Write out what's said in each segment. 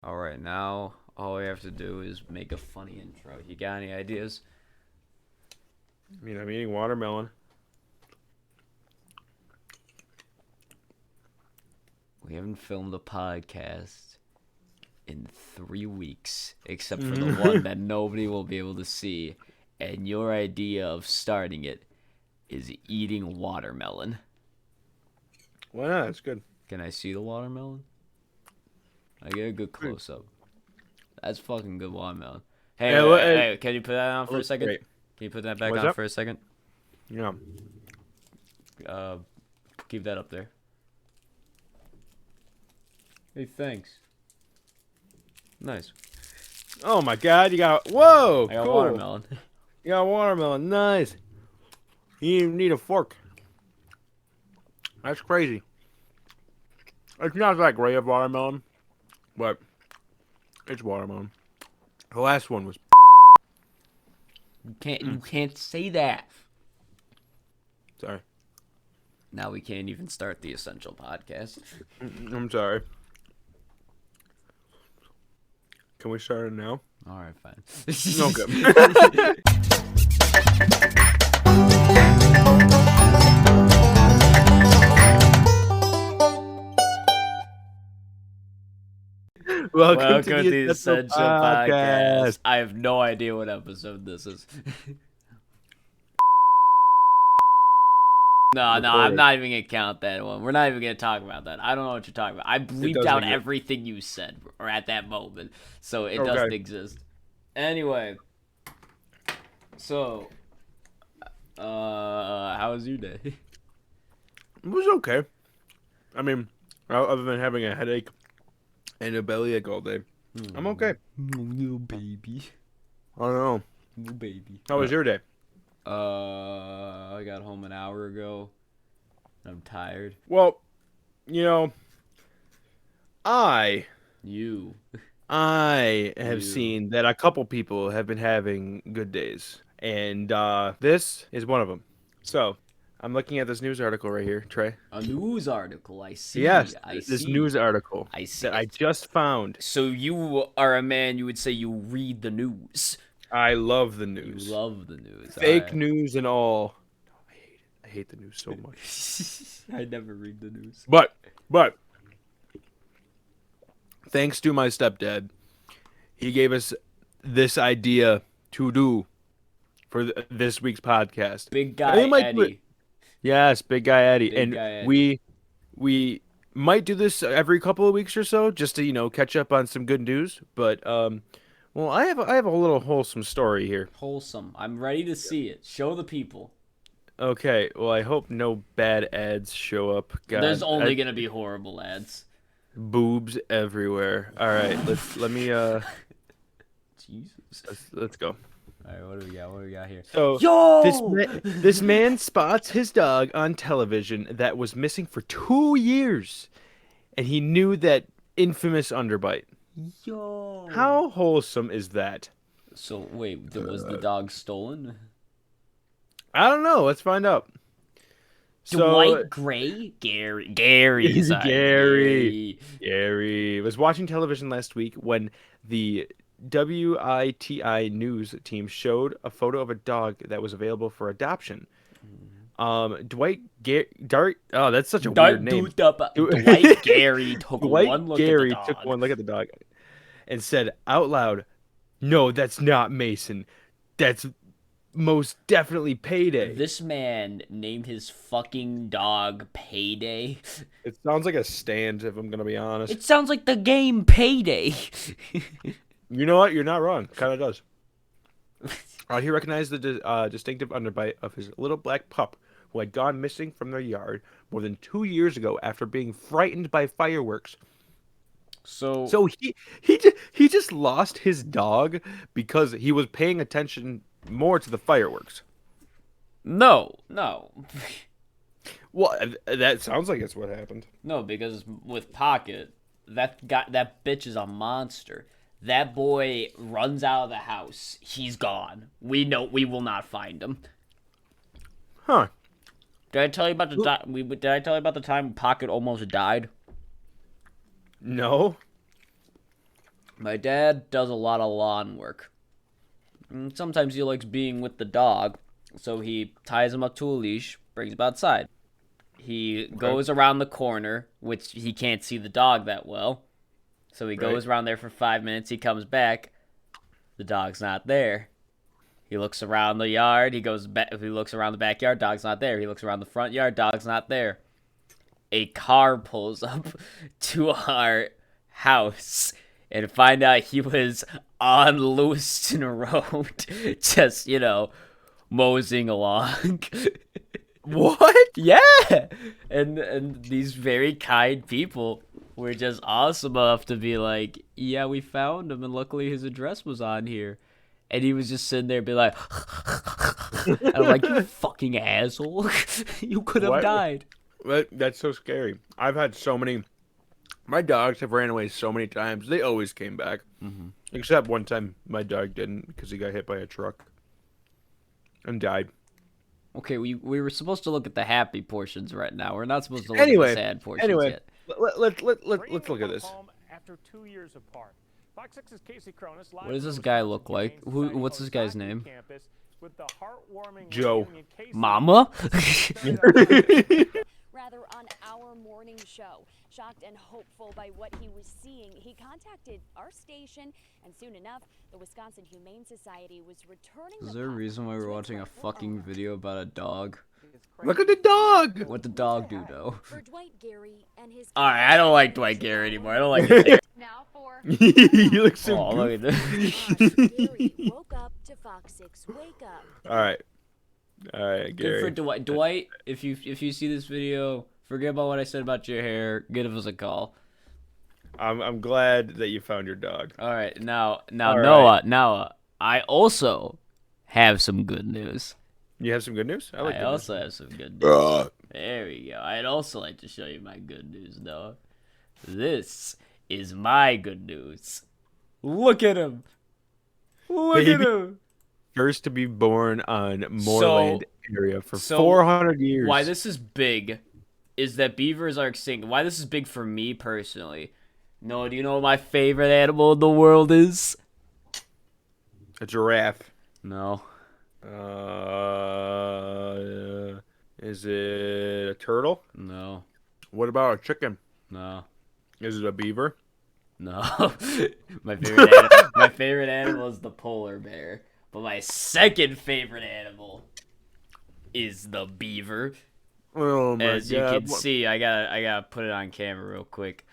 All right, now all we have to do is make a funny intro. You got any ideas? I'm eating watermelon. We haven't filmed a podcast in 3 weeks, except for the one Why that nobody will be able to see. And your idea of starting it is eating watermelon. not? It's good. Can I see the watermelon? I get a good close up. That's fucking good watermelon. Hey, Yeah, hey, can you put that on it for a looks second? great. Can you put that back What's on up? for a second? Yeah. Uh, keep that up there. Hey, thanks. Nice. Oh my God, you got whoa, I got cool. watermelon. You got watermelon, nice. You even need a fork. That's crazy. It's not that great of watermelon, but it's watermelon. The last one was. You can't say that. Sorry, Now we can't even start the essential podcast. I'm sorry. Can we start it now? All right, fine. Okay. Welcome to the Essential Podcast. I have no idea what episode this is. No, I'm Recorded. not even gonna count that one. We're not even gonna talk about that. I don't know what you're talking about. I bleeped doesn't out exist. everything you said or at that moment, so it Okay. doesn't exist. Anyway, so, how was your day? It was okay. I mean, other than having a headache and a bellyache all day, I'm okay. Little baby, I don't know. little baby. How was your day? I got home an hour ago. I'm tired. Well, you know, I You. have You. seen that a couple people have been having good days, and this is one of them. So, I'm looking at this news article right here, Trey. A news article. I see. Yes, I this see. news article I see. that I just found. So you are a man. You would say you read the news. I love the You news. love the news. Fake Alright. news and all. I hate it. I hate the news so much. I never read the news. But thanks to my stepdad, he gave us this idea to do for this week's podcast. Big And guy we might do it- Eddie. Yes, big guy Eddie, Big and guy Eddie. we might do this every couple of weeks or so, just to catch up on some good news. But well, I have a little wholesome story here. Wholesome. I'm ready to see it. Show the people. Okay, well, I hope no bad ads show up. God, There's only gonna be horrible ads. boobs everywhere. All right, let me Jesus. let's go. All right, what do we got? What do we got here? So Yo! this man spots his dog on television that was missing for 2 years, and he knew that infamous underbite. Yo! How wholesome is that? So wait, was the dog stolen? I don't know. Let's find out. Dwight Gray? Gary. Sorry. Gary was watching television last week when the WITI news team showed a photo of a dog that was available for adoption. Dwight Dart. Oh, that's such a weird name. Dwight Gary took Dwight one look Gary at the dog. took one look at the dog and said out loud, "No, that's not Mason. That's most definitely Payday." This man named his fucking dog Payday. It sounds like a stand, if I'm gonna be honest. It sounds like the game Payday. You know what? You're not wrong. Kind of does. He recognized the distinctive underbite of his little black pup who had gone missing from their yard more than 2 years ago after being frightened by fireworks. So he just lost his dog because he was paying attention more to the fireworks. No. Well, that sounds like it's what happened. No, because with Pocket, that bitch is a monster. That boy runs out of the house. He's gone. We will not find him. Huh. Did I tell you about did I tell you about the time Pocket almost died? No. My dad does a lot of lawn work. And sometimes he likes being with the dog, so he ties him up to a leash, brings him outside. He goes around the corner, which he can't see the dog that well. So he goes around there for 5 minutes. He comes back. The dog's not there. He looks around the yard. He goes back. He looks around the backyard. Dog's not there. He looks around the front yard. Dog's not there. A car pulls up to our house and find out he was on Lewiston Road, just moseying along. What? Yeah, and these very kind people were just awesome enough to be like, yeah, we found him, and luckily his address was on here. And he was just sitting there, be like, and I'm like, you fucking asshole, you could have died. That's so scary. I've had so many. My dogs have ran away so many times. They always came back, except one time my dog didn't because he got hit by a truck and died. Okay, we were supposed to look at the happy portions right now. We're not supposed to look at the sad portions yet. Let's look at this. After 2 years apart. Fox 6's Casey Cronus, What does this guy look like? What's this guy's name? Joe. Mama? Rather, on our morning show, shocked and hopeful by what he was seeing, he contacted our station, and soon enough, the Wisconsin Humane Society was returning. Is there a reason why we're watching a fucking video about a dog? Look at the dog. What the dog do, though? For Dwight Gary and his. Alright, I don't like Dwight Gary anymore. I don't like it. Now for. You look so Oh, look at this. Gary woke up to Fox 6 Wake Up. All right, Gary. Good for Dwight. Dwight, if you see this video, forget about what I said about your hair. Give us a call. I'm glad that you found your dog. All right, now All Noah, I also have some good news. You have some good news? I also have some good news. There we go. I'd also like to show you my good news, Noah. This is my good news. Look at him. Look at him. First to be born on moorland area for so 400 years. Why this is big is that beavers are extinct. Why this is big for me personally. Noah, do you know what my favorite animal in the world is? A giraffe. No. Is it a turtle? No. What about a chicken? No. Is it a beaver? No. My favorite animal is the polar bear. But my second favorite animal is the beaver. Oh my As you God. can see, I gotta put it on camera real quick.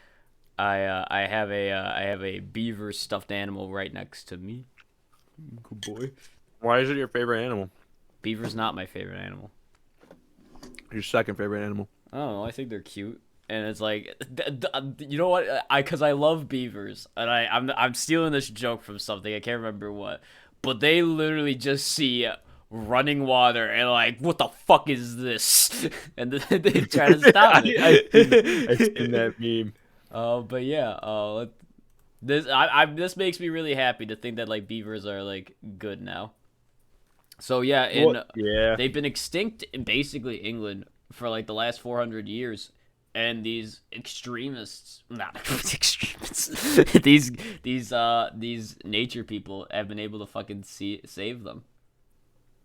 I have a beaver stuffed animal right next to me. Good boy. Why is it your favorite animal? Beaver's not my favorite animal. Your second favorite animal. I don't know. I think they're cute, and it's like, you know what? Because I love beavers, and I'm stealing this joke from something. I can't remember what, but they literally just see running water and like, what the fuck is this? And then they try to stop it. I've seen that meme. But yeah. This makes me really happy to think that like beavers are like good now. So yeah, they've been extinct in basically England for like the last 400 years, and these extremists, not extremists, these nature people have been able to fucking save them.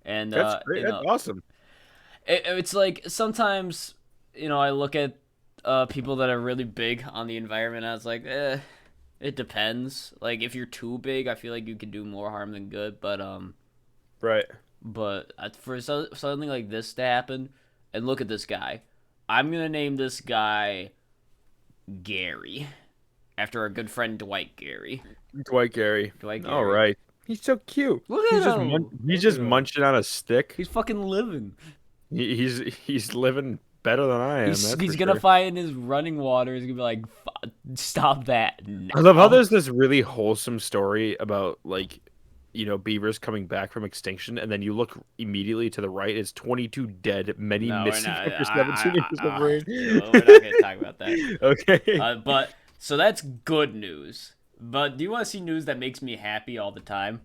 And That's great. That's awesome. It's like sometimes I look at people that are really big on the environment, and I was like, it depends. Like if you're too big, I feel like you can do more harm than good. But Right. But for something like this to happen, and look at this guy. I'm going to name this guy Gary, after our good friend Dwight Gary. Dwight Gary. All right. He's so cute. Look at him. He's just munching on a stick. He's fucking living. He's living better than I am. He's going to find his running water. He's going to be like, stop that now. I love how there's this really wholesome story about like, beavers coming back from extinction, and then you look immediately to the right, it's 22 dead, many missing after 17 years of reign. No, we're not going to talk about that. Okay. But so that's good news. But do you want to see news that makes me happy all the time?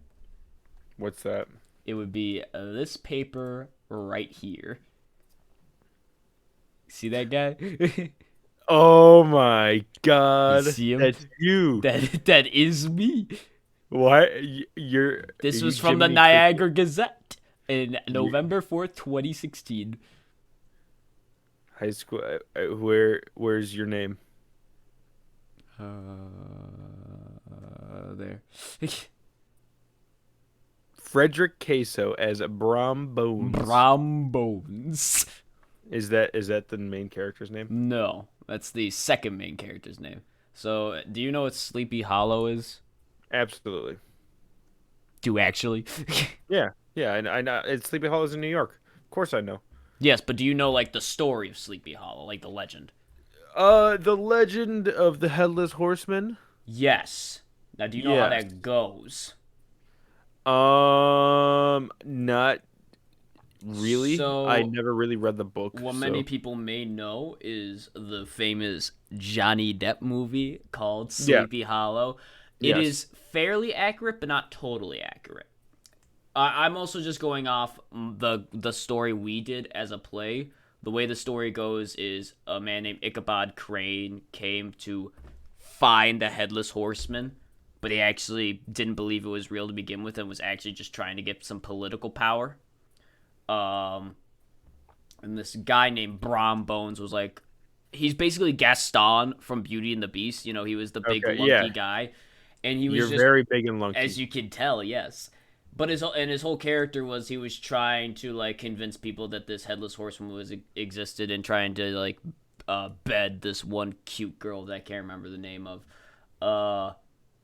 What's that? It would be this paper right here. See that guy? Oh my god. You see him? That's you. That is me. What? You're. This you was from the Jiminy Niagara Gazette in November 4th, 2016. High school. Where's your name? There. Frederick Queso as Brom Bones. Brom Bones. Is that the main character's name? No, that's the second main character's name. So, do you know what Sleepy Hollow is? Absolutely. Do you actually? Yeah. I know. It's Sleepy Hollow's in New York. Of course I know. Yes, but do you know like the story of Sleepy Hollow, like the legend? The Legend of the Headless Horseman. Yes. Now, do you know how Yes. that goes? Not really. So, I never really read the book. What so- many people may know is the famous Johnny Depp movie called Sleepy Hollow. It Yes. is fairly accurate, but not totally accurate. I'm also just going off the story we did as a play. The way the story goes is a man named Ichabod Crane came to find the Headless Horseman, but he actually didn't believe it was real to begin with and was actually just trying to get some political power. And this guy named Brom Bones was like, he's basically Gaston from Beauty and the Beast. You know, he was the big Okay, lumpy yeah. guy, and he was You're just, very big and lunky. as you can tell, yes. But his whole character was he was trying to like convince people that this headless horseman existed and trying to like bed this one cute girl that I can't remember the name of.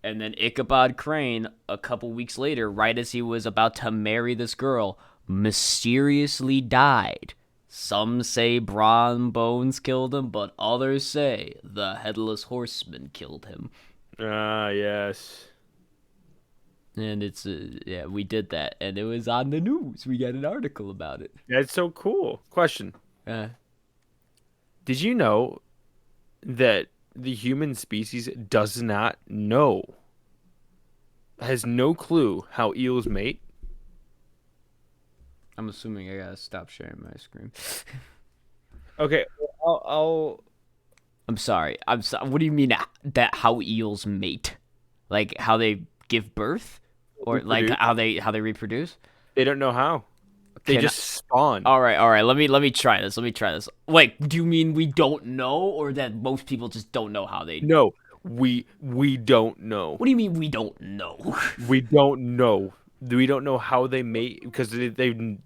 And then Ichabod Crane, a couple weeks later, right as he was about to marry this girl, mysteriously died. Some say Brom Bones killed him, but others say the Headless Horseman killed him. Ah, yes. And it's, yeah, we did that, and it was on the news. We got an article about it. That's so cool. Question. Did you know that the human species does not know, has no clue how eels mate? I'm assuming I gotta stop sharing my screen. Okay, I'll I'm sorry. What do you mean that how eels mate? Like how they give birth, or like Reproduce. how they reproduce? They don't know how. They Can just spawn. All right. Let me try this. Wait, do you mean we don't know, or that most people just don't know how they? No, we don't know. What do you mean we don't know? We don't know. We don't know how they mate because they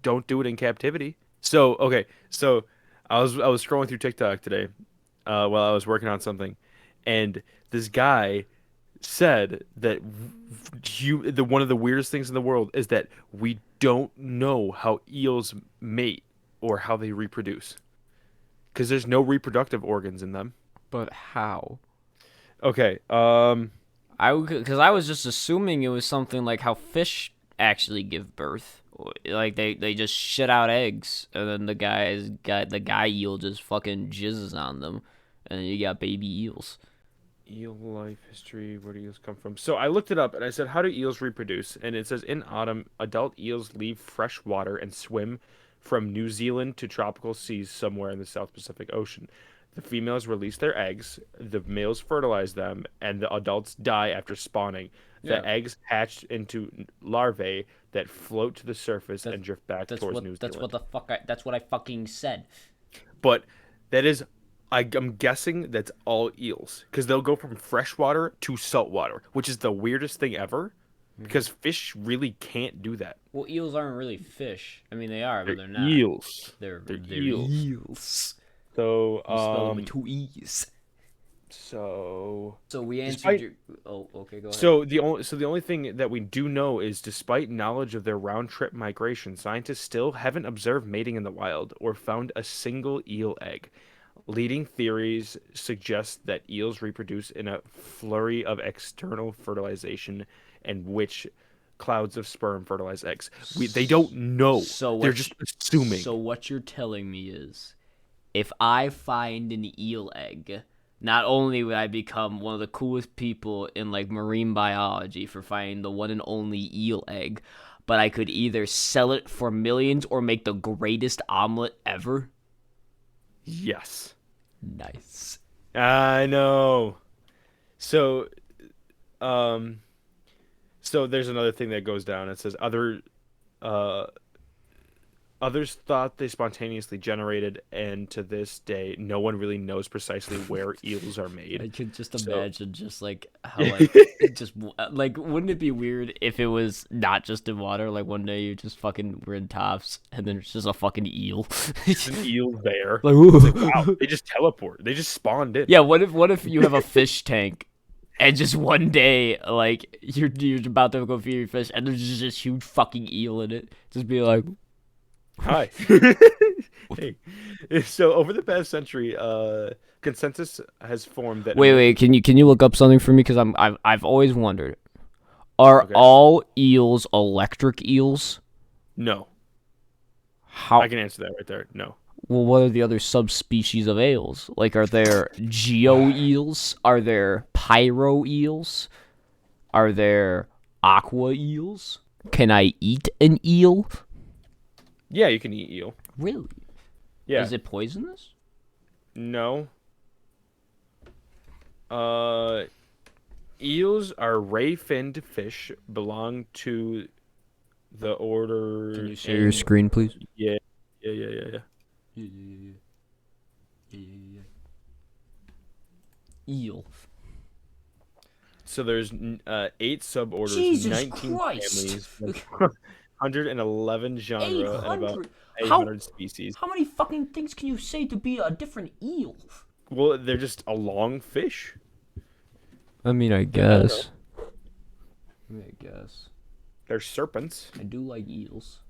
don't do it in captivity. So okay, so I was scrolling through TikTok today, while I was working on something, and this guy said that one of the weirdest things in the world is that we don't know how eels mate or how they reproduce, because there's no reproductive organs in them. But how? Okay, Because I was just assuming it was something like how fish actually give birth. Like they just shit out eggs, and then the guy eel just fucking jizzes on them, and then you got baby eels. eel life history. Where do eels come from? So I looked it up and I said, how do eels reproduce? And it says in autumn, adult eels leave fresh water and swim from New Zealand to tropical seas somewhere in the South Pacific Ocean. The females release their eggs, the males fertilize them, and the adults die after spawning. Yeah. The eggs hatch into larvae that float to the surface and drift back towards New Zealand. That's what I fucking said. But that is, I'm guessing that's all eels, because they'll go from freshwater to saltwater, which is the weirdest thing ever, because fish really can't do that. Well, eels aren't really fish. I mean, they are, but they're not. Eels. They're eels. eels. So, You spell them with two e's. So we answered despite- your. Oh, okay, go ahead. So the only thing that we do know is, despite knowledge of their round trip migration, scientists still haven't observed mating in the wild or found a single eel egg. Leading theories suggest that eels reproduce in a flurry of external fertilization, and which clouds of sperm fertilize eggs. They don't know. They're just assuming. So what you're telling me is, if I find an eel egg, not only would I become one of the coolest people in like marine biology for finding the one and only eel egg, but I could either sell it for millions or make the greatest omelet ever. Yes. Nice. I know. So, um, so there's another thing that goes down. It says uh, others thought they spontaneously generated, and to this day, no one really knows precisely where eels are made. I could just So, imagine just like how like like wouldn't it be weird if it was not just in water? Like one day you just fucking were in tops and then it's just a fucking eel. there's an eel there. Like, It's like, wow, they just teleport. They just spawned in. yeah, what if you have a fish tank and just one day like you're about to go feed your fish and there's just this huge fucking eel in it. Just be like, Hi. Hey. So over the past century, consensus has formed that wait, can you look up something for me? Because I've always wondered, are Okay. all eels electric eels? No. How? I can answer that right there. No. Well, what are the other subspecies of eels? Like, are there geo eels? Are there pyro eels? Are there aqua eels? Can I eat an eel? Yeah, you can eat eel. Really? Yeah. Is it poisonous? No. Eels are ray-finned fish, belong to the order. Can you share your screen, please? Yeah. Eel. So there's 8 suborders, Jesus 19 Christ. families, 111 genre, and about 800 species. How many fucking things can you say to be a different eel? Well, they're just a long fish. I mean, I guess. They're serpents. I do like eels.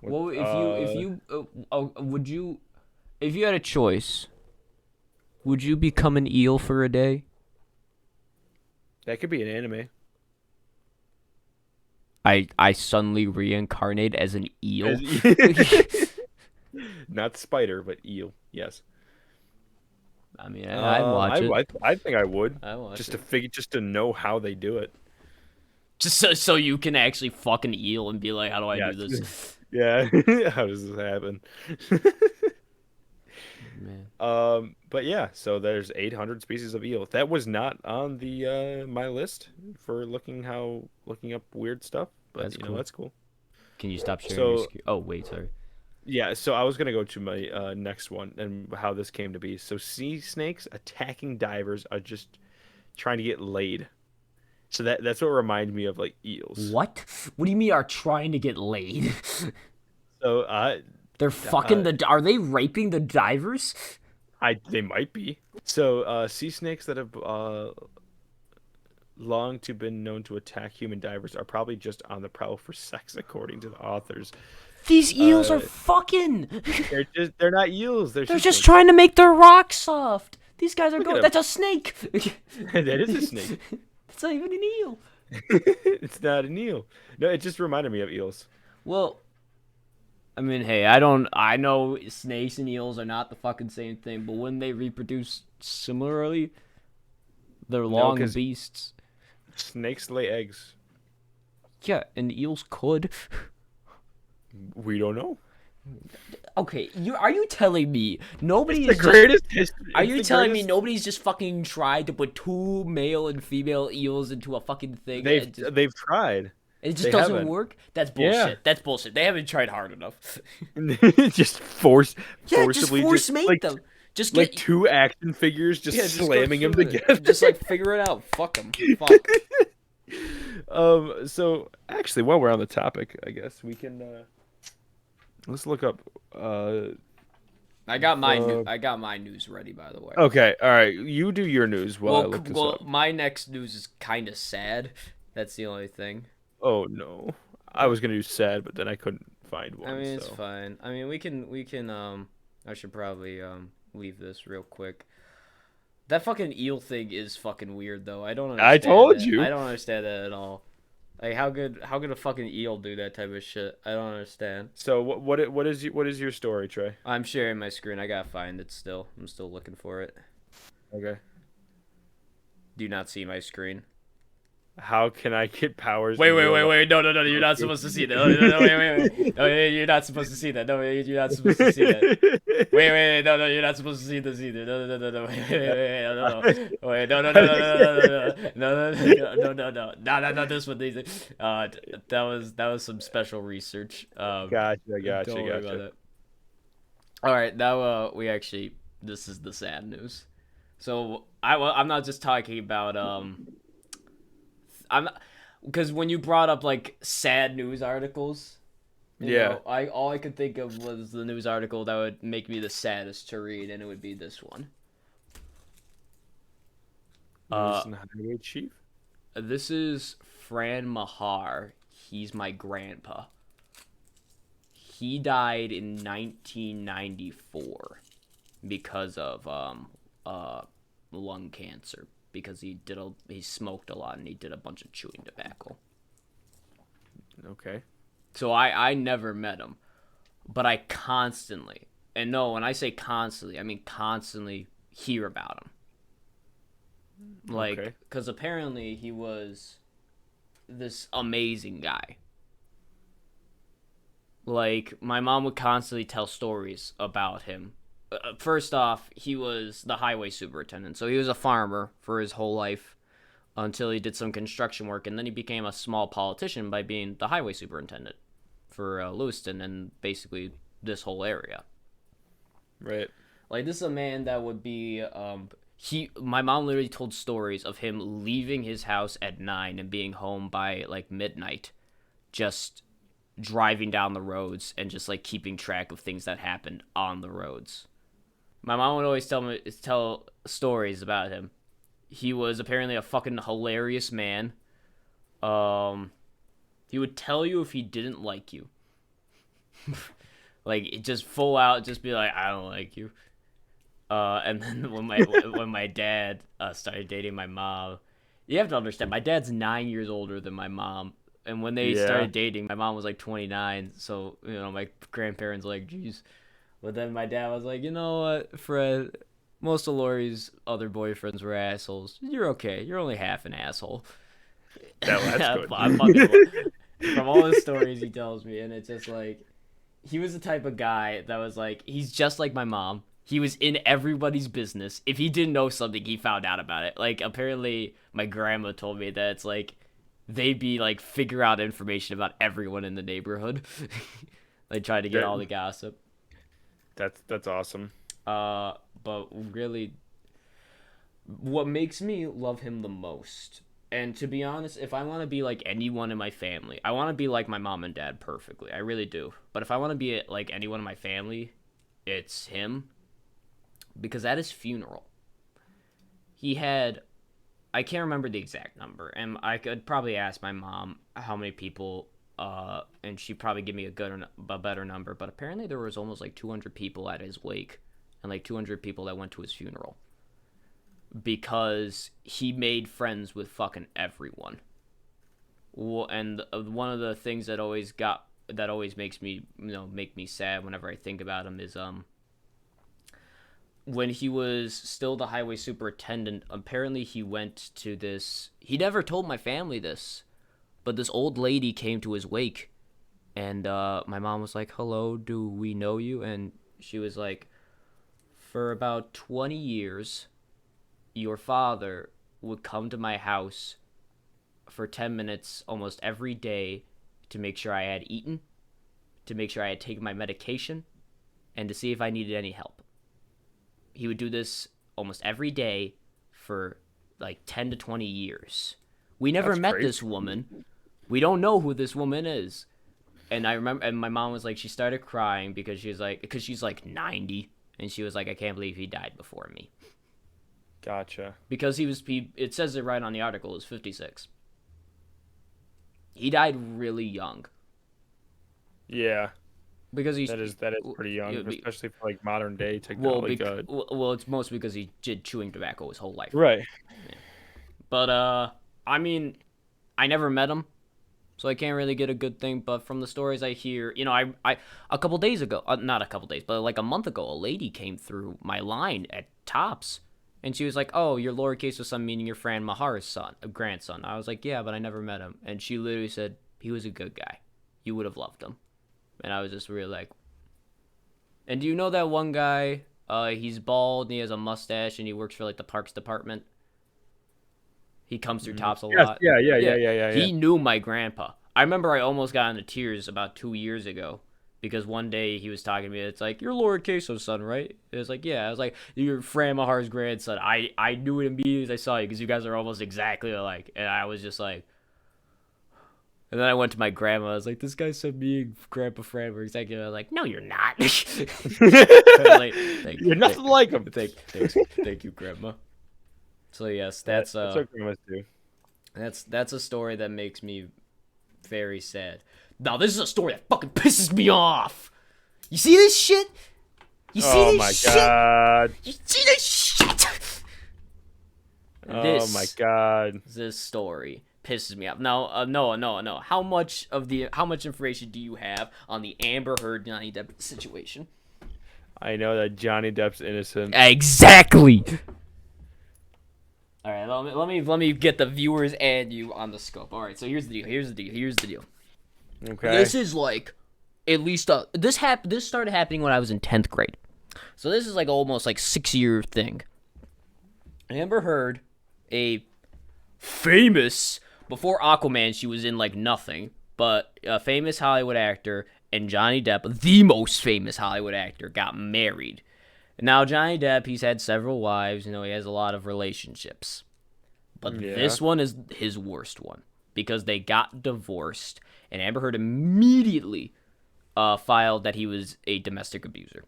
What- Well, if you had a choice, would you become an eel for a day? That could be an anime. I suddenly reincarnate as an eel. Not spider, but eel. Yes. I mean, I'd watch it. I think I would. I watch Just it. just to know how they do it. Just so you can actually fuck an eel and be like, how do I do Yes. this? Yeah. How does this happen? Man. But yeah, so there's 800 species of eel. That was not on the my list for looking up weird stuff, but That's cool. that's cool. Can you stop sharing your So screen? Oh, wait, sorry. yeah, so I was gonna go to my next one and how this came to be. So sea snakes attacking divers are just trying to get laid. So that's what reminded me of like eels. What? What do you mean are trying to get laid? So They're fucking are they raping the divers? they might be. So sea snakes that have long to been known to attack human divers are probably just on the prowl for sex, according to the authors. These eels are fucking. They're not eels. They're They're sea just snakes. trying to make their rocks soft. These guys are Look at going. 'em. That's a snake. That is a snake. It's not even an eel. It's not an eel. No, it just reminded me of eels. Well, I mean, hey, I know snakes and eels are not the fucking same thing, but when they reproduce similarly, they're long 'cause- beasts. Snakes lay eggs. Yeah, and eels could. We don't know. Okay, are you telling me nobody The is greatest history. Are it's you the telling me greatest- nobody's just fucking tried to put two male and female eels into a fucking thing? They've tried. It just they doesn't haven't. work? That's bullshit. Yeah. That's bullshit. They haven't tried hard enough. Just forcibly just force make like, them. Just like get two action figures just yeah, just go slamming them through it. together. Just like figure it out. Fuck them. Fuck. So actually, while we're on the topic, I guess we can let's look up. I got my news ready, by the way. Okay, all right. You do your news while I look this up. my next news is kind of sad. That's the only thing. Oh no, I was gonna do sad, but then I couldn't find one. I mean, it's so. fine. I mean, we can I should probably leave this real quick. That fucking eel thing is fucking weird though. I don't understand. I told that. you. I don't understand that at all. Like how could a fucking eel do that type of shit? I don't understand. So what is your story, Trey? I'm sharing my screen. I gotta find it still. I'm still looking for it. Okay. Do you not see my screen? How can I get powers? Wait, in wait, real wait, life? wait. No, you're not supposed to see that. No, no, wait, wait. No, you're not supposed to see that. No, you're not supposed to see that. Wait, no, you're not supposed to see this either. No, wait, no. Wait, no, not this one. That was some special research. Gotcha. Don't worry about that. All right, now this is the sad news. So I'm not just talking about because when you brought up like sad news articles, you know, all I could think of was the news article that would make me the saddest to read, and it would be this one. Highway chief. This is Fran Mahar. He's my grandpa. He died in 1994 because of lung cancer, because he smoked a lot and he did a bunch of chewing tobacco. Okay. So I never met him, but I constantly, and no, when I say constantly, I mean constantly hear about him. Like, because apparently he was this amazing guy. Like, my mom would constantly tell stories about him. First off, he was the highway superintendent, so he was a farmer for his whole life until he did some construction work, and then he became a small politician by being the highway superintendent for Lewiston and basically this whole area. Right. Like, this is a man that would be my mom literally told stories of him leaving his house at 9 and being home by like midnight, just driving down the roads and just like keeping track of things that happened on the roads. My mom would always tell stories about him. He was apparently a fucking hilarious man. He would tell you if he didn't like you. Like, just full out, just be like, I don't like you. And then when my dad started dating my mom, you have to understand, my dad's 9 years older than my mom. And when they started dating, my mom was like 29. So, you know, my grandparents were like, geez. But then my dad was like, you know what, Fred, most of Lori's other boyfriends were assholes. You're okay. You're only half an asshole. That's good. I fucking from all the stories he tells me, and it's just like, he was the type of guy that was like, he's just like my mom. He was in everybody's business. If he didn't know something, he found out about it. Like, apparently, my grandma told me that it's like, they'd be like, figure out information about everyone in the neighborhood. They try to get all the gossip. That's awesome. But really, what makes me love him the most, and to be honest, if I want to be like anyone in my family, I want to be like my mom and dad perfectly. I really do. But if I want to be like anyone in my family, it's him. Because at his funeral, he had, I can't remember the exact number, and I could probably ask my mom how many people, and she'd probably give me a better number, but apparently there was almost like 200 people at his wake, and like 200 people that went to his funeral. Because he made friends with fucking everyone. And one of the things that always makes me, make me sad whenever I think about him is, when he was still the highway superintendent, apparently he went to this, he never told my family this, but this old lady came to his wake, and my mom was like, hello, do we know you? And she was like, for about 20 years, your father would come to my house for 10 minutes almost every day to make sure I had eaten, to make sure I had taken my medication, and to see if I needed any help. He would do this almost every day for like 10 to 20 years. We never met this woman. We don't know who this woman is. And I remember, and my mom was like, she started crying because she's like 90, and she was like, I can't believe he died before me. Gotcha. Because it says it right on the article, he was 56. He died really young. Yeah. Because that is pretty young, especially for like modern day technology. Well, it's mostly because he did chewing tobacco his whole life. Right. Yeah. But I mean, I never met him, so I can't really get a good thing. But from the stories I hear, I a couple days ago, not a couple days, but like a month ago, a lady came through my line at Tops, And she was like, oh, your lowercase son meaning your Fran Mahar's grandson. I was like, yeah, but I never met him. And she literally said, he was a good guy. You would have loved him. And I was just really like... And do you know that one guy, he's bald and he has a mustache and he works for like the parks department? He comes through Tops a lot. Yeah. He knew my grandpa. I remember I almost got into tears about 2 years ago. Because one day he was talking to me, it's like, you're Lord Queso's son, right? It was like, yeah. I was like, you're Fran Mahar's grandson. I knew it immediately as I saw you because you guys are almost exactly alike. And I was just like... And then I went to my grandma. I was like, this guy said me and Grandpa Fran were exactly... I was like, no, you're not. Like, You're nothing like him. Thank you, Grandma. So, yes, that's what grandmas do. that's a story that makes me very sad. Now, this is a story that fucking pisses me off. You see this shit? You see this shit? God. You see this shit? Oh my God. This story pisses me off. Now, no. How much information do you have on the Amber Heard Johnny Depp situation? I know that Johnny Depp's innocent. Exactly. All right, let me get the viewers and you on the scope. All right, so here's the deal. Okay. This is like, at least this started happening when I was in 10th grade. So this is like almost like 6-year thing. Amber Heard, a famous, before Aquaman she was in like nothing, but a famous Hollywood actor, and Johnny Depp, the most famous Hollywood actor, got married. Now Johnny Depp, he's had several wives, he has a lot of relationships. But this one is his worst one. Because they got divorced, and Amber Heard immediately filed that he was a domestic abuser.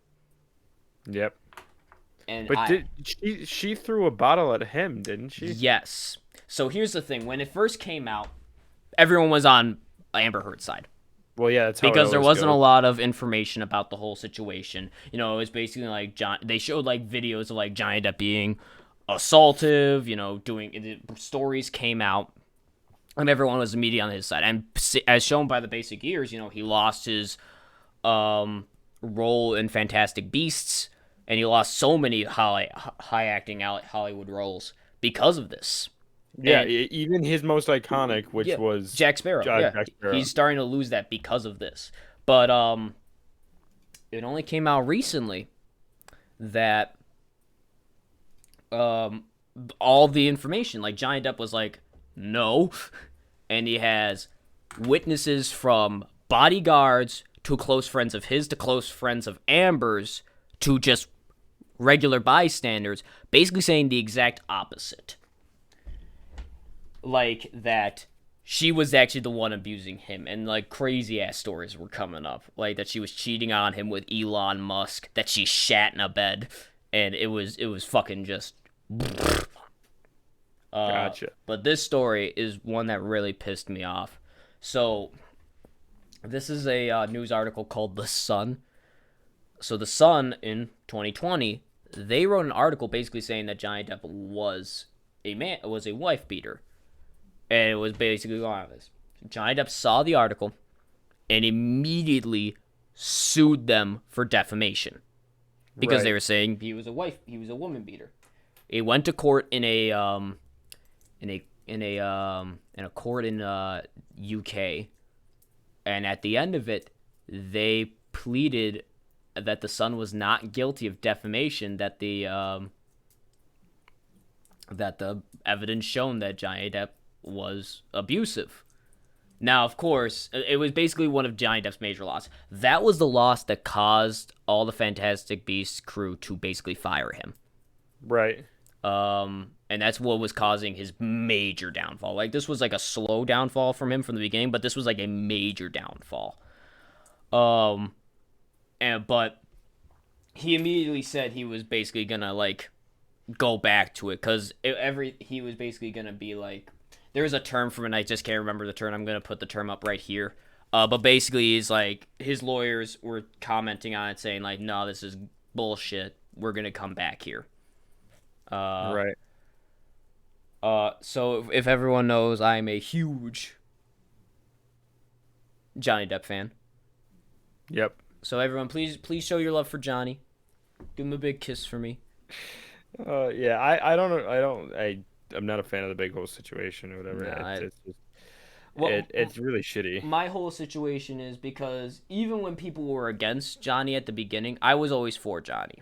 Yep. And but she threw a bottle at him, didn't she? Yes. So here's the thing: when it first came out, everyone was on Amber Heard's side. Well, yeah, that's how because there wasn't goes. a lot of information about the whole situation. It was basically like they showed like videos of like Johnny Depp being assaultive. Doing stories came out. And everyone was immediately on his side. And as shown by the basic years, he lost his role in Fantastic Beasts. And he lost so many high-acting Hollywood roles because of this. Yeah, even his most iconic, which was... Jack Sparrow. Jack Sparrow. He's starting to lose that because of this. But it only came out recently that all the information, like Johnny Depp was like, no. And he has witnesses from bodyguards to close friends of his to close friends of Amber's to just regular bystanders, basically saying the exact opposite. Like that she was actually the one abusing him, and like crazy ass stories were coming up. Like that she was cheating on him with Elon Musk, that she shat in a bed, and it was fucking just... Gotcha. But this story is one that really pissed me off. So, this is a news article called The Sun. So, The Sun in 2020, they wrote an article basically saying that Johnny Depp was a wife beater, and it was basically going on this. Johnny Depp saw the article and immediately sued them for defamation because they were saying he was a woman beater. He went to court in a court in UK, and at the end of it, they pleaded that the Sun was not guilty of defamation. That the evidence shown that Johnny Depp was abusive. Now, of course, it was basically one of Johnny Depp's major losses. That was the loss that caused all the Fantastic Beasts crew to basically fire him. Right. And that's what was causing his major downfall. Like, this was like a slow downfall from him from the beginning, but this was like a major downfall. But he immediately said he was basically gonna like go back to it because he was basically gonna be like, there's a term for it, and I just can't remember the term. I'm gonna put the term up right here. But basically, he's like, his lawyers were commenting on it, saying like, no, this is bullshit. We're gonna come back here. Right. So if everyone knows, I'm a huge Johnny Depp fan. Yep. So everyone, please show your love for Johnny. Give him a big kiss for me. Yeah, I don't know. I'm not a fan of the big hole situation or whatever. Nah, It's just, well, it's really shitty. my whole situation is because even when people were against Johnny at the beginning, I was always for Johnny.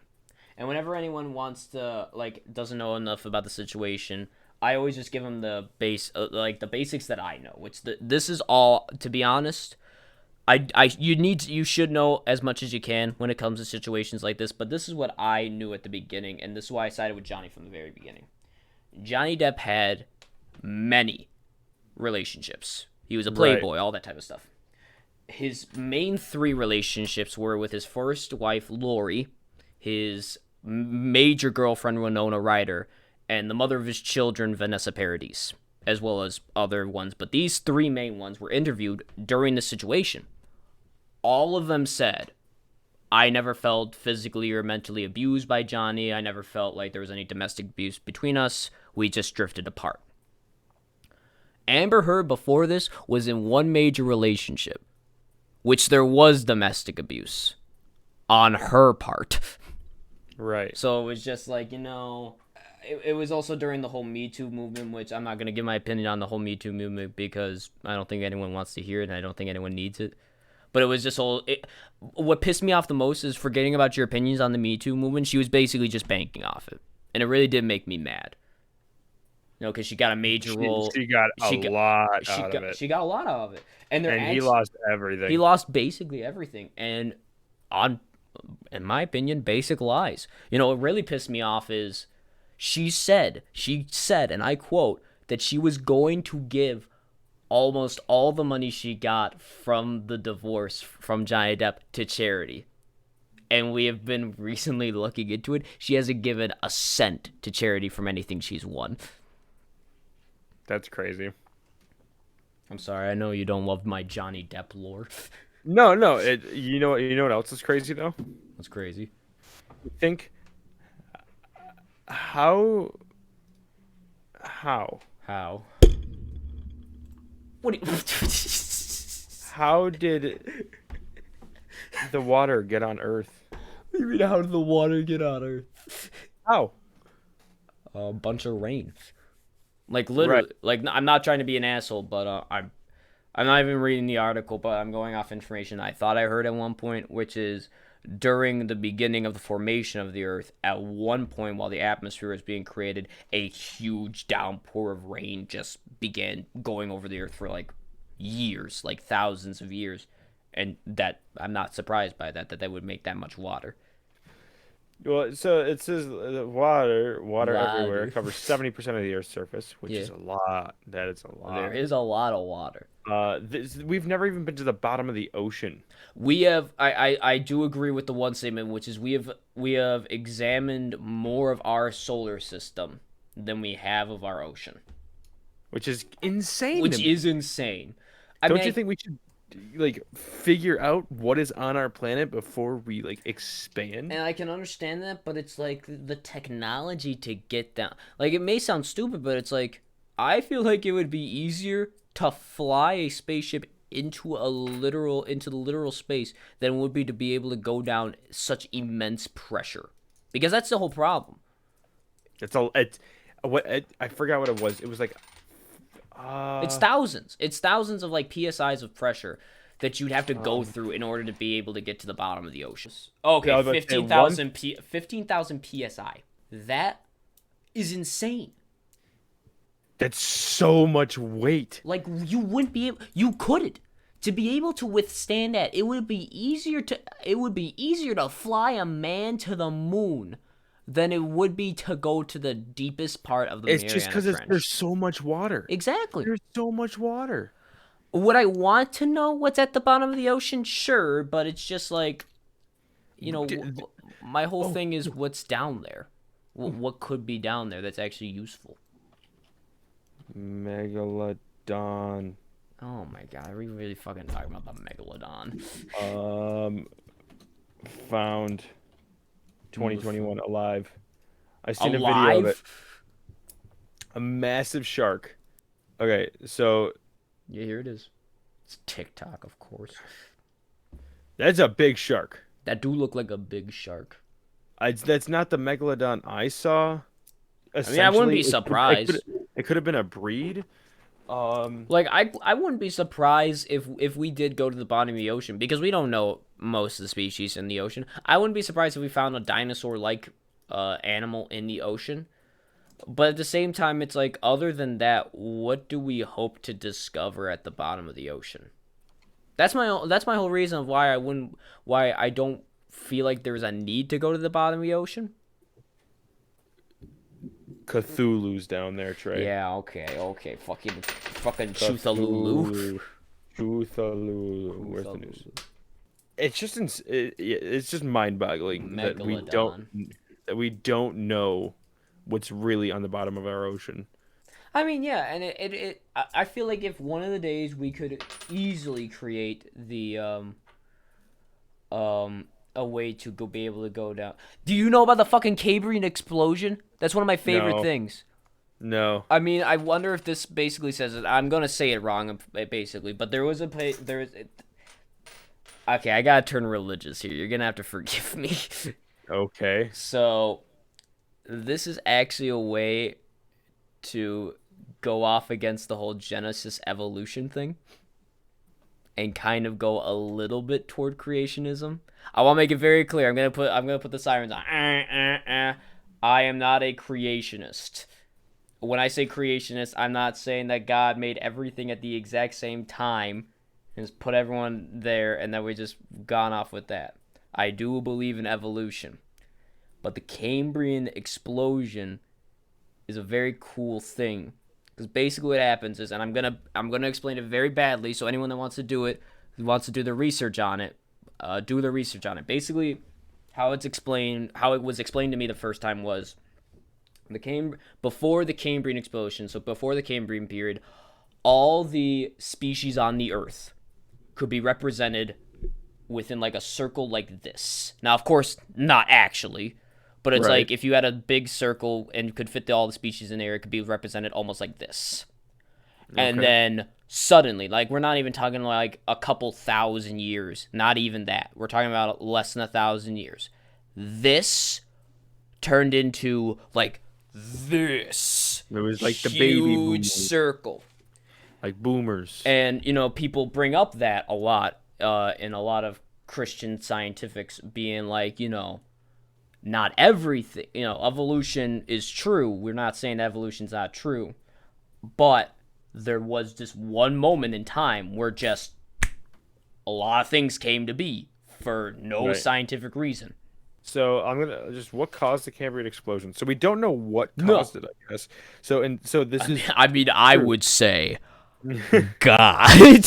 And whenever anyone wants to doesn't know enough about the situation, I always just give them the the basics that I know. This is all, to be honest. You should know as much as you can when it comes to situations like this. But this is what I knew at the beginning, and this is why I sided with Johnny from the very beginning. Johnny Depp had many relationships. He was a playboy, all that type of stuff. His main three relationships were with his first wife, Lori, his major girlfriend, Winona Ryder, and the mother of his children, Vanessa Paradis, as well as other ones. But these three main ones were interviewed during the situation. All of them said, I never felt physically or mentally abused by Johnny. I never felt like there was any domestic abuse between us. We just drifted apart. Amber Heard before this was in one major relationship, which there was domestic abuse on her part. Right. So it was just like, it was also during the whole Me Too movement, which I'm not going to give my opinion on the whole Me Too movement because I don't think anyone wants to hear it and I don't think anyone needs it. But it was just what pissed me off the most is forgetting about your opinions on the Me Too movement. She was basically just banking off it. And it really did make me mad. Because she got a major role. She got a lot out of it. She got a lot out of it. And he lost everything. He lost basically everything. And in my opinion, basic lies. What really pissed me off is she said, and I quote, that she was going to give almost all the money she got from the divorce from Johnny Depp to charity. And we have been recently looking into it. She hasn't given a cent to charity from anything she's won. That's crazy. I'm sorry. I know you don't love my Johnny Depp lore. No. You know what else is crazy though? That's crazy. Think how? What do you... How did the water get on Earth? What do you mean, how did the water get on Earth? How? A bunch of rain. Like, literally. Right. Like, I'm not trying to be an asshole, but I'm not even reading the article, but I'm going off information I thought I heard at one point, which is during the beginning of the formation of the Earth, at one point while the atmosphere was being created, a huge downpour of rain just began going over the Earth for years, thousands of years. And that I'm not surprised by that would make that much water. Well, so it says water everywhere covers 70% of the Earth's surface, which is a lot. That is a lot. There is a lot of water. We've never even been to the bottom of the ocean. We have. I do agree with the one statement, which is we have examined more of our solar system than we have of our ocean, which is insane. Which is insane. Don't you think we should figure out what is on our planet before we expand? And I can understand that, but it's the technology to get down. It may sound stupid, but it's I feel like it would be easier to fly a spaceship into the literal space than it would be to be able to go down such immense pressure. Because that's the whole problem. I forgot what it was. It was it's thousands. It's thousands of PSIs of pressure that you'd have to go through in order to be able to get to the bottom of the ocean. Okay, 15,000 PSI. That is insane. That's so much weight. You wouldn't be able. You couldn't. To be able to withstand that, it would be easier to fly a man to the moon than it would be to go to the deepest part of the Mariana Trench. It's just because there's so much water. Exactly. There's so much water. Would I want to know what's at the bottom of the ocean? Sure, but it's just my whole thing is what's down there. What could be down there that's actually useful? Megalodon. Oh my god, are we really fucking talking about the Megalodon? Found 2021 alive. I seen alive? a video of it. A massive shark. Okay, so yeah, here it is. It's TikTok, of course. That's a big shark. That do look like a big shark. That's not the megalodon I saw. I mean, I wouldn't be Essentially, surprised. it could have been a breed. Like I wouldn't be surprised if we did go to the bottom of the ocean because we don't know most of the species in the ocean. I wouldn't be surprised if we found a dinosaur-like animal in the ocean. But at the same time, it's like, other than that, what do we hope to discover at the bottom of the ocean? That's my whole reason of why I don't feel like there's a need to go to the bottom of the ocean. Cthulhu's down there, Trey. Yeah, okay, fucking Chuthalulu. Chuthalulu. Where's the news? It's just it's just mind-boggling that we don't know what's really on the bottom of our ocean. I mean, yeah, and I feel like if one of the days we could easily create the a way to be able to go down. Do you know about the fucking Cambrian Explosion? That's one of my favorite things. No. I mean, I wonder if this basically says it. I'm gonna say it wrong, basically, but there was okay, I gotta turn religious here. You're gonna have to forgive me. Okay. So, this is actually a way to go off against the whole Genesis evolution thing and kind of go a little bit toward creationism. I want to make it very clear. I'm gonna put the sirens on. I am not a creationist. When I say creationist, I'm not saying that God made everything at the exact same time and just put everyone there and that we just gone off with that. I do believe in evolution. But the Cambrian Explosion is a very cool thing. Because basically what happens is, and I'm gonna explain it very badly, so anyone that wants to do it, who wants to do the research on it, do the research on it. Basically, how it was explained to me the first time was before the Cambrian Explosion, so before the Cambrian period, all the species on the Earth could be represented within like a circle like this. Now, of course, not actually, but it's like if you had a big circle and could fit all the species in there, it could be represented almost like this. Okay. And then suddenly, like, we're not even talking like a couple thousand years, not even that. We're talking about less than 1,000 years. This turned into like this. It was like the baby boom circle. Like boomers. And, people bring up that a lot in a lot of Christian scientifics being like, not everything, evolution is true. We're not saying evolution's not true. But there was just one moment in time where just a lot of things came to be for no scientific reason. So I'm gonna what caused the Cambrian explosion? So we don't know what caused it, I guess. I would say God.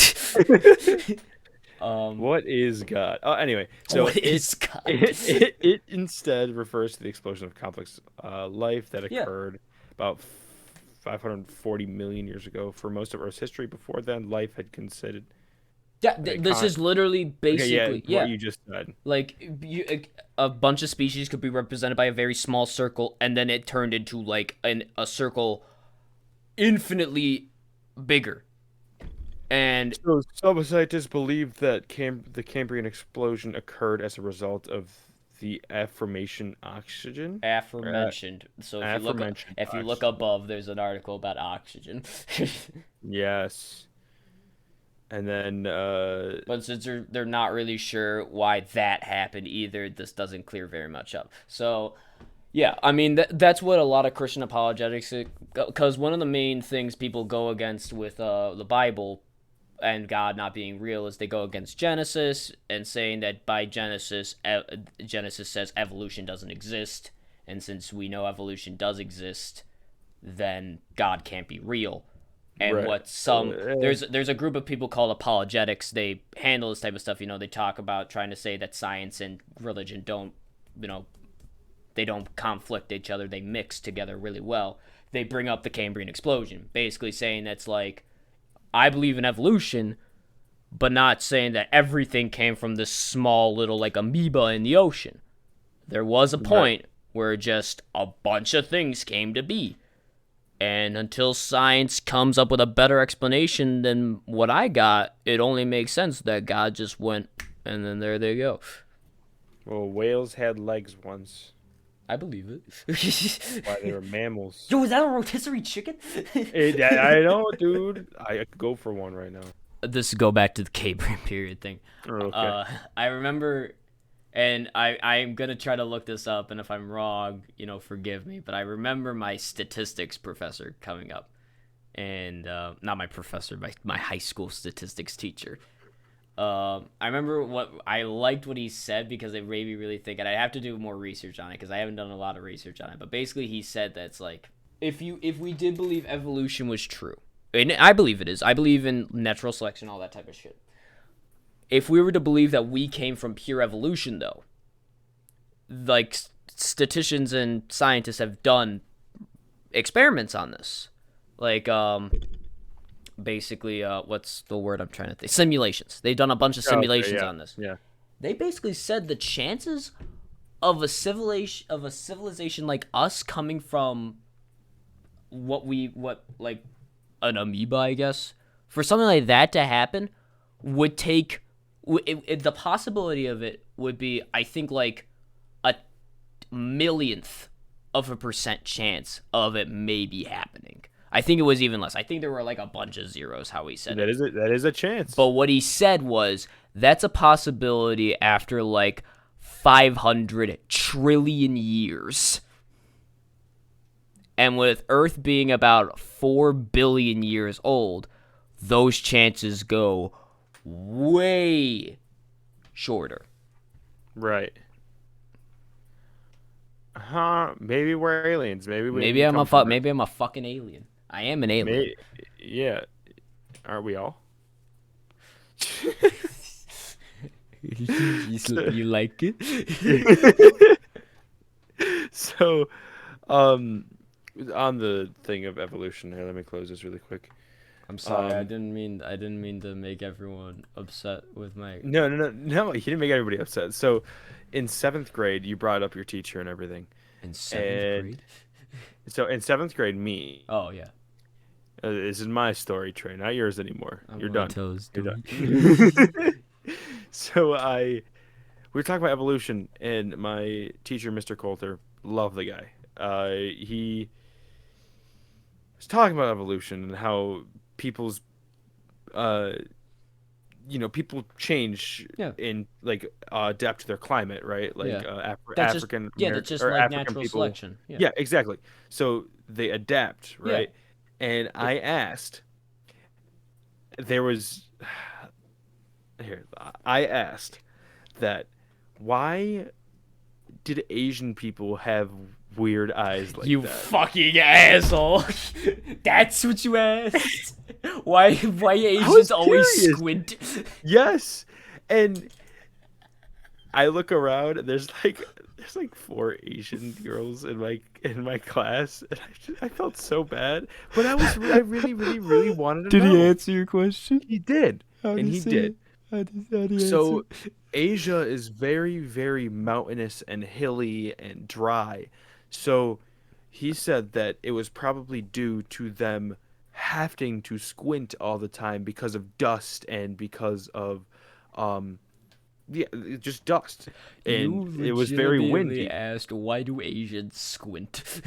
What is God? Anyway, so what is God? It instead refers to the explosion of complex life that occurred about 540 million years ago. For most of Earth's history, before then, life had considered. Yeah, this is literally basically what you just said. Like a bunch of species could be represented by a very small circle, and then it turned into like a circle infinitely bigger. And so some scientists believe that the Cambrian explosion occurred as a result of the aforementioned oxygen. Aforementioned. So if you look above, there's an article about oxygen. Yes. And then but since they're not really sure why that happened either, this doesn't clear very much up. So yeah, I mean that's what a lot of Christian apologetics, because one of the main things people go against with the Bible and God not being real is they go against Genesis and saying that by Genesis says evolution doesn't exist, and since we know evolution does exist, then God can't be real. And there's a group of people called apologetics. They handle this type of stuff. They talk about trying to say that science and religion don't, they don't conflict each other. They mix together really well. They bring up the Cambrian explosion, basically saying that's like, I believe in evolution, but not saying that everything came from this small little like amoeba in the ocean. There was a point where just a bunch of things came to be. And until science comes up with a better explanation than what I got, it only makes sense that God just went, and then there they go. Well, whales had legs once. I believe it. Why they were mammals. Yo, is that a rotisserie chicken? I know, dude. I could go for one right now. This go back to the Cambrian period thing. Okay. I remember, and I'm gonna try to look this up, and if I'm wrong, forgive me. But I remember my statistics professor coming up, and not my professor, my high school statistics teacher. I remember I liked what he said because it made me really think, and I have to do more research on it because I haven't done a lot of research on it. But basically, he said that it's like if we did believe evolution was true, and I believe it is. I believe in natural selection, all that type of shit. If we were to believe that we came from pure evolution, though, like statisticians and scientists have done experiments on this, like basically what's the word I'm trying to think? Simulations. They've done a bunch of simulations on this. Yeah. They basically said the chances of a civilization like us coming from what like an amoeba, I guess, for something like that to happen would take the possibility of it would be, I think, like a millionth of a % chance of it maybe happening. I think it was even less. I think there were like a bunch of zeros, how he said it. That is a chance. But what he said was that's a possibility after like 500 trillion years. And with Earth being about 4 billion years old, those chances go way shorter. Right. Maybe we're aliens. Maybe I'm a fucking alien. I am an alien. Yeah. Aren't we all? You like it? So, on the thing of evolution here, let me close this really quick. I'm sorry, I didn't mean to make everyone upset with my. No. He didn't make everybody upset. So, in 7th grade, you brought up your teacher and everything. In 7th grade? So in 7th grade, me. Oh yeah. This is my story, Trey, not yours anymore. You're done. You're done. So we were talking about evolution, and my teacher, Mr. Coulter, loved the guy. He was talking about evolution and how people's, people change in like adapt to their climate, right? Like African, that's just like African natural people. selection. Yeah, exactly. So they adapt, right? Yeah. And I asked, that why did Asian people have weird eyes like you that? You fucking asshole. That's what you asked? Why Asians always squint? Yes. And I look around and there's like 4 Asian girls in my class, and I felt so bad, but I really wanted to know. Did he answer your question? He did. How did he So Asia is very, very mountainous and hilly and dry. So he said that it was probably due to them having to squint all the time because of dust and because of just dust. And it was very windy. Asked, why do Asians squint?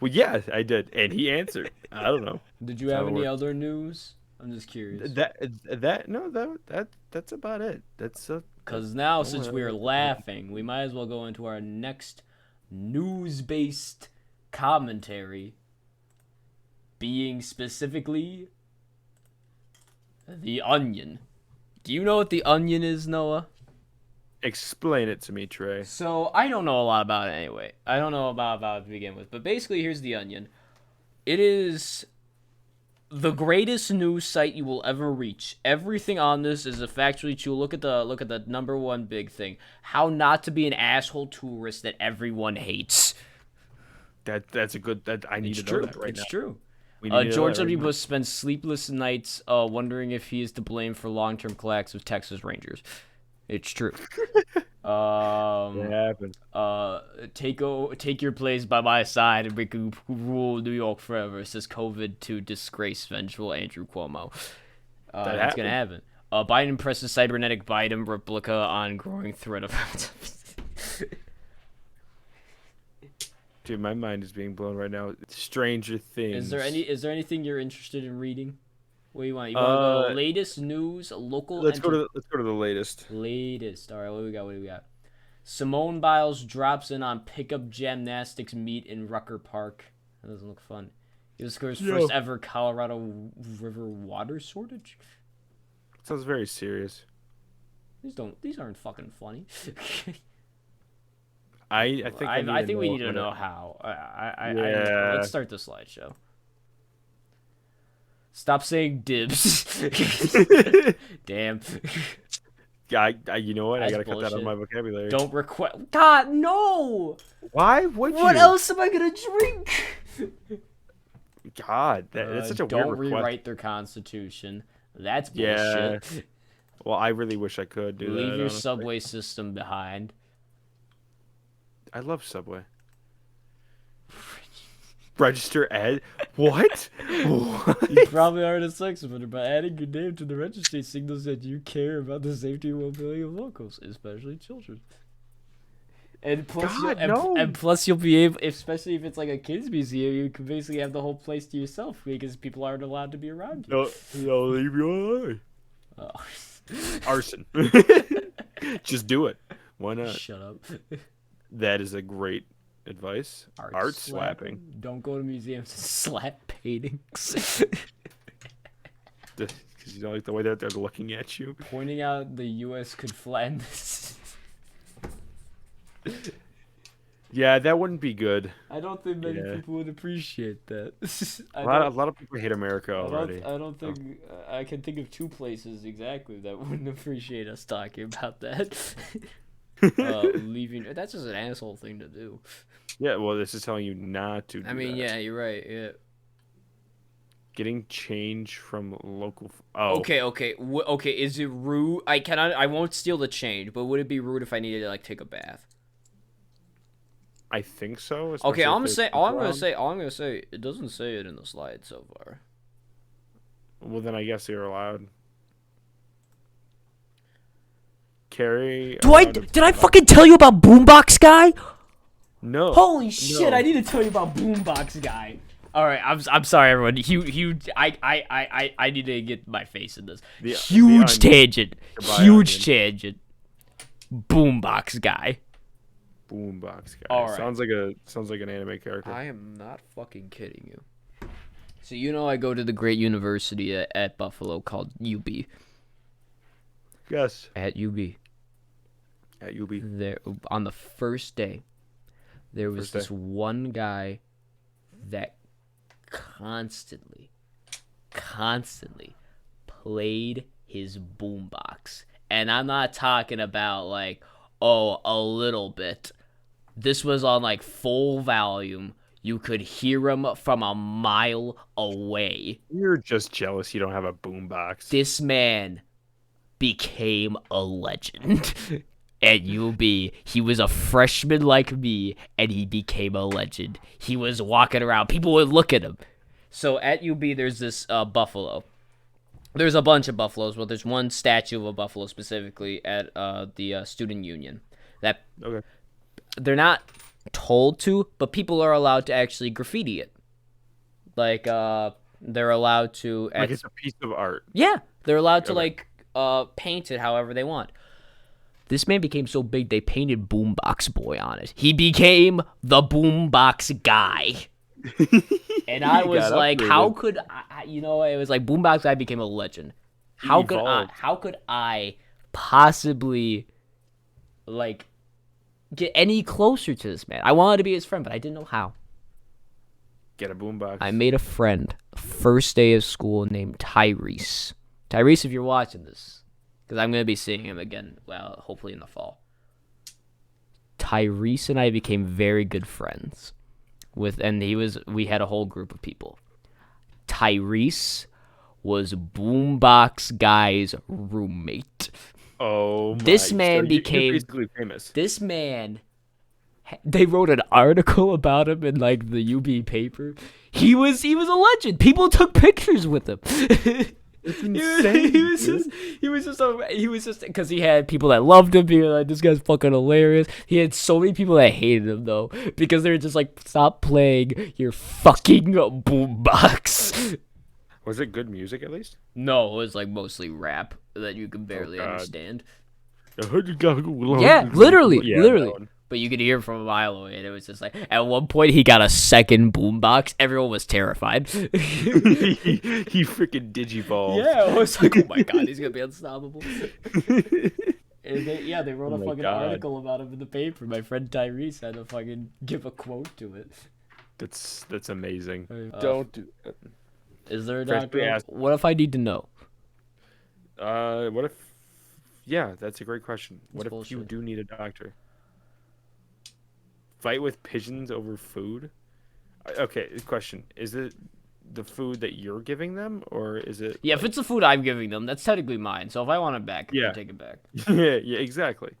Well, yeah, I did, and he answered. I don't know. Did you have any other news? I'm just curious. That's about it. That's because now since we're laughing, we might as well go into our next news-based commentary, being specifically The Onion. Do you know what The Onion is, Noah? Explain it to me, Trey. So, I don't know a lot about it anyway. I don't know about it to begin with. But basically, here's The Onion. It is the greatest news site you will ever reach. Everything on this is factually true. Look at the number one big thing. How not to be an asshole tourist that everyone hates. That's a good... I need to know that right now. It's true. George W. Bush spends sleepless nights wondering if he is to blame for long-term collapse of Texas Rangers. It's true. It happened. Take your place by my side and make you rule New York forever, says COVID to disgrace vengeful Andrew Cuomo. That's going to happen. Biden presses cybernetic Biden replica on growing threat of... Dude, my mind is being blown right now. Stranger Things. Is there anything you're interested in reading? What do you want? You want to go to latest news, local? Let's go to the latest. Latest. All right, what do we got? What do we got? Simone Biles drops in on pickup gymnastics meet in Rucker Park. That doesn't look fun. He scores first ever Colorado River water shortage. Sounds very serious. These aren't fucking funny. I think we need to know how. Let's start the slideshow. Stop saying dibs. Damn. You know what? That's I gotta cut that out of bullshit. my vocabulary. Don't request. God, no. Why would you? What else am I gonna drink? God, that's such a don't weird request. rewrite their constitution. That's Yeah. bullshit. Well, I really wish I could do that. Leave your honestly. subway system behind. I love Subway. Register Ed? What? What? You probably aren't a sex offender, but adding your name to the registry signals that you care about the safety and well-being of locals, especially children. And plus, God, no. and plus, you'll be able, especially if it's like a kids museum, you can basically have the whole place to yourself because people aren't allowed to be around you. No, leave you alone. Oh. Arson. Just do it. Why not? Shut up. That is a great advice. Art slapping. Don't go to museums and slap paintings. Because you don't like the way that they're looking at you. Pointing out the U.S. could flatten this. Yeah, that wouldn't be good. I don't think many people would appreciate that. A lot of people hate America already. I don't think I can think of two places exactly that wouldn't appreciate us talking about that. Leaving. That's just an asshole thing to do. Yeah, well, this is telling you not to do I mean, that. yeah, you're right. Yeah. Getting change from local. Oh. Okay. Okay. Is it rude? I won't steal the change, but would it be rude if I needed to like take a bath? I think so. Okay, All I'm gonna say. It doesn't say it in the slide so far. Well, then I guess you're allowed. Carry. Did I fucking tell you about Boombox Guy? No. Holy shit! No. I need to tell you about Boombox Guy. All right, I'm sorry, everyone. I need to get my face in this. Huge tangent. Boombox Guy. Boombox Guy. All right. Sounds like an anime character. I am not fucking kidding you. So you know I go to the great university at Buffalo called UB. Yes. At UB. At UB. There on the first day, there was this one guy that constantly played his boombox. And I'm not talking about like, oh, a little bit. This was on like full volume. You could hear him from a mile away. You're just jealous you don't have a boombox. This man became a legend at UB. He was a freshman like me, and he became a legend. He was walking around. People would look at him. So at UB, there's this buffalo. There's a bunch of buffaloes, but there's one statue of a buffalo specifically at the student union. That Okay. They're not told to, but people are allowed to actually graffiti it. Like, they're allowed to... Like it's a piece of art. Yeah, they're allowed to, like, paint it however they want. This man became so big, they painted Boombox Boy on it. He became the Boombox Guy. And I was like, how could I, it was like Boombox Guy became a legend. How could I possibly, like, get any closer to this man? I wanted to be his friend, but I didn't know how. Get a boombox. I made a friend first day of school named Tyrese. Tyrese, if you're watching this, because I'm going to be seeing him again, well, hopefully in the fall. Tyrese and I became very good friends. We had a whole group of people. Tyrese was Boombox Guy's roommate. Oh my. This man you're became basically famous. This man, they wrote an article about him in like the UB paper. He was a legend. People took pictures with him. It's He insane. he was just because he had people that loved him, being like, this guy's fucking hilarious. He had so many people that hated him though, because they were just like, stop playing your fucking boombox. Was it good music at least? No, it was like mostly rap that you could barely God. understand. Yeah, Yeah, literally, Yeah, literally. that one. But you could hear from a mile away, and it was just like, at one point he got a second boombox. Everyone was terrified. he freaking digivolved. Yeah, I was like, oh my god, he's gonna be unstoppable. And they wrote Oh a my fucking God. article about him in the paper. My friend Tyrese had to fucking give a quote to it. That's amazing. Don't do. Is there a Freshly doctor? asked. What if I need to know? What if? Yeah, that's a great question. What if you bullshit. do need a doctor? Fight with pigeons over food? Okay, question: is it the food that you're giving them, or is it? Yeah, if it's the food I'm giving them, that's technically mine. So if I want it back, Yeah. I'll take it back. Yeah, exactly.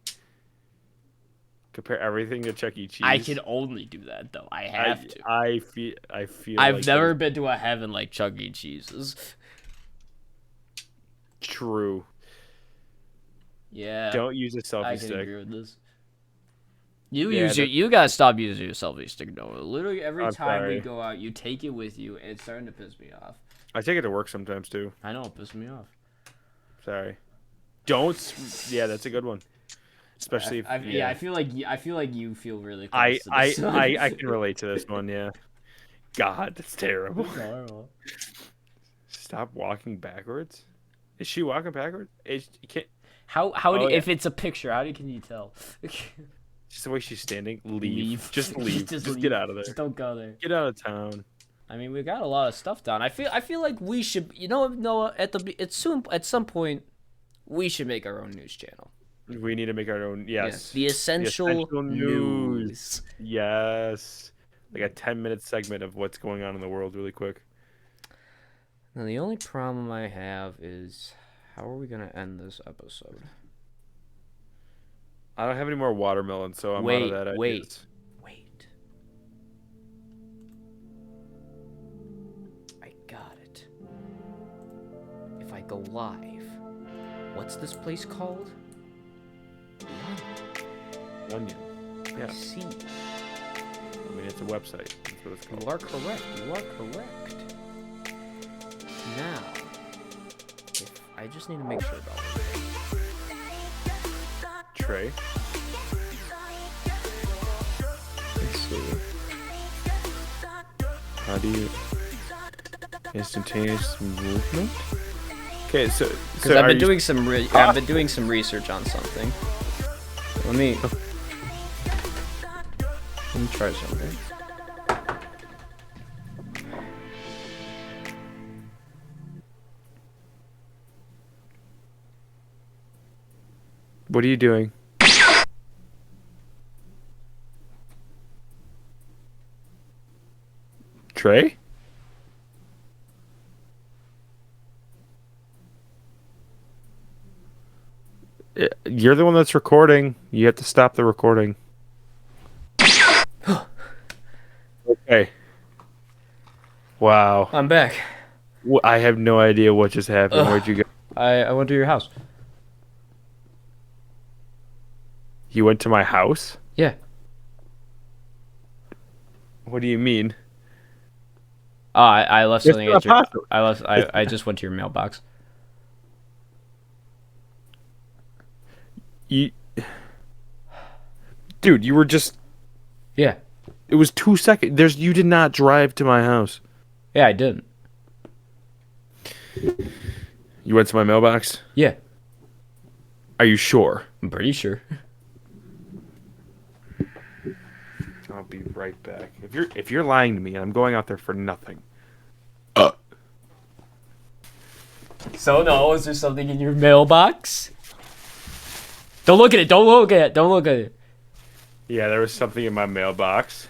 Compare everything to Chuck E. Cheese. I can only do that though. I have to. I feel. I've like never been to a heaven like Chuck E. Cheese's. True. Yeah. Don't use a selfie I can stick. agree with this. You Yeah, you gotta stop using your selfie stick, Noah. Literally every I'm time we sorry. go out, you take it with you, and it's starting to piss me off. I take it to work sometimes too. I know it pisses me off. Sorry. Don't. Yeah, that's a good one. Especially if. I feel like you feel really close I to I, this. I can relate to this one. Yeah. God, that's terrible. It's horrible. Stop walking backwards. Is she walking backwards? You can't. How Oh, yeah. if it's a picture, can you tell? Just the way she's standing. Leave. Leave. Just leave. Just Just leave. get out of there. Just don't go there. Get out of town. I mean, we got a lot of stuff done. I feel like we should, Noah, at some point, we should make our own news channel. We need to make our own. Yes. The essential news. Yes. Like a 10-minute segment of what's going on in the world, really quick. Now, the only problem I have is, how are we gonna end this episode? I don't have any more watermelon, so I'm out of that idea. Wait. I got it. If I go live, what's this place called? Onion. I Yeah. see. I mean, it's a website. That's what it's called. You are correct. Now, if I just need to make sure about it. Trey. Let's see. How do you instantaneous movement? Okay, so Because I've been doing some research on something. Let me try something. What are you doing? Trey? You're the one that's recording. You have to stop the recording. Okay. Wow. I'm back. I have no idea what just happened. Where'd you go? I went to your house. You went to my house? Yeah. What do you mean? I left It's something not at your. possible. I just went to your mailbox. Dude, you were just. Yeah. It was 2 seconds. You did not drive to my house. Yeah, I didn't. You went to my mailbox? Yeah. Are you sure? I'm pretty sure. I'll be right back. If you're lying to me and I'm going out there for nothing. So no, is there something in your mailbox? Don't look at it. Don't look at it. Don't look at it. Yeah, there was something in my mailbox.